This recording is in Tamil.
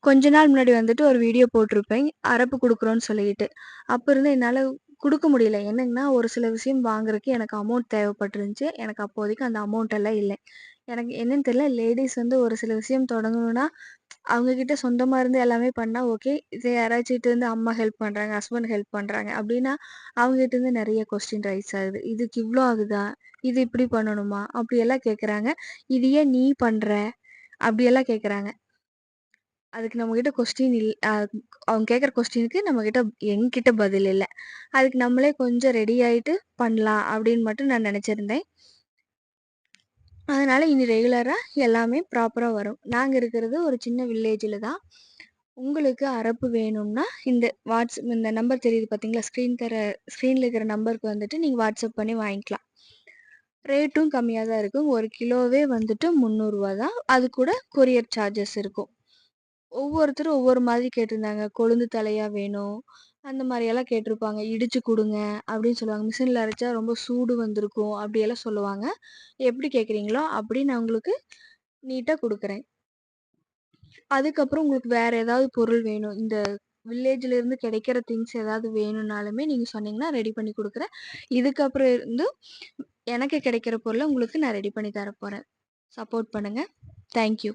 கொஞ்ச நாள் முன்னாடி வந்துட்டு ஒரு வீடியோ போட்டிருப்பேன். அரப்பு குடுக்குறோம்ன்னு சொல்லிட்டு. அப்ப இருந்து என்னால குடுக்க முடியல. என்னங்கன்னா, ஒரு சில விஷயம் வாங்குறதுக்கு எனக்கு அமௌண்ட் தேவைப்பட்டுருந்துச்சு. எனக்கு அப்போதைக்கு அந்த அமௌண்ட் எல்லாம் இல்ல. எனக்கு என்னன்னு தெரியல, லேடீஸ் வந்து ஒரு சில விஷயம் தொடங்கணும்னா, அவங்க கிட்ட சொந்தமா இருந்து எல்லாமே பண்ணா ஓகே. இதே யாராச்சும் இருந்து அம்மா ஹெல்ப் பண்றாங்க, ஹஸ்பண்ட் ஹெல்ப் பண்றாங்க அப்டின்னா, அவங்க கிட்ட இருந்து நெறைய கொஸ்டின் ரைஸ் ஆகுது. இதுக்கு இவ்ளோ ஆகுதா? இது இப்டி பண்ணணுமா? அப்டியெல்லாம் கேட்குறாங்க. இது ஏன் நீ பண்ற? அப்டியெல்லாம் கேட்குறாங்க. அதுக்கு நம்மகிட்ட கொஸ்டின் இல் அ அவங்க கேட்குற கொஸ்டினுக்கு நம்மகிட்ட என்கிட்ட பதில் இல்ல. அதுக்கு நம்மளே கொஞ்சம் ரெடி ஆயிட்டு பண்ணலாம் அப்படின்னு மட்டும் நான் நெனச்சிருந்தேன். அதனால இனி ரெகுலரா எல்லாமே ப்ராப்பரா வரும். நாங்க இருக்கிறது ஒரு சின்ன வில்லேஜ்ல தான். உங்களுக்கு அரப்பு வேணும்னா, இந்த நம்பர் தெரியுது பார்த்தீங்களா? ஸ்க்ரீன்ல இருக்கிற நம்பருக்கு வந்துட்டு நீங்க வாட்ஸ்அப் பண்ணி வாங்கிக்கலாம். ரேட்டும் கம்மியா தான் இருக்கும். 1 கிலோவே வந்துட்டு ரூ. 300 தான். அது கூட கொரியர் சார்ஜஸ் இருக்கும். ஒவ்வொருத்தரும் ஒவ்வொரு மாதிரி கேட்டிருந்தாங்க. கொழுந்து தலையா வேணும். அந்த மாரியெல்லாம் கேட்டிருப்பாங்க. இடிச்சு குடுங்க அப்படின்னு சொல்லுவாங்க. மிஷின்ல அரைச்சா ரொம்ப சூடு வந்திருக்கும். அப்படியெல்லாம் சொல்லுவாங்க. எப்படி கேட்குறீங்களோ, அப்படி நான் உங்களுக்கு நீட்டா குடுக்குறேன். அதுக்கப்புறம் உங்களுக்கு வேற ஏதாவது பொருள் வேணும். இந்த வில்லேஜ்ல இருந்து கிடைக்கிற திங்ஸ் ஏதாவது வேணும்னாலுமே நீங்க சொன்னீங்கன்னா ரெடி பண்ணி குடுக்குறேன். இதுக்கப்புறம் இருந்து எனக்கு கிடைக்கிற பொருள உங்களுக்கு நான் ரெடி பண்ணி தரப்போறேன். சப்போர்ட் பண்ணுங்க. Thank you.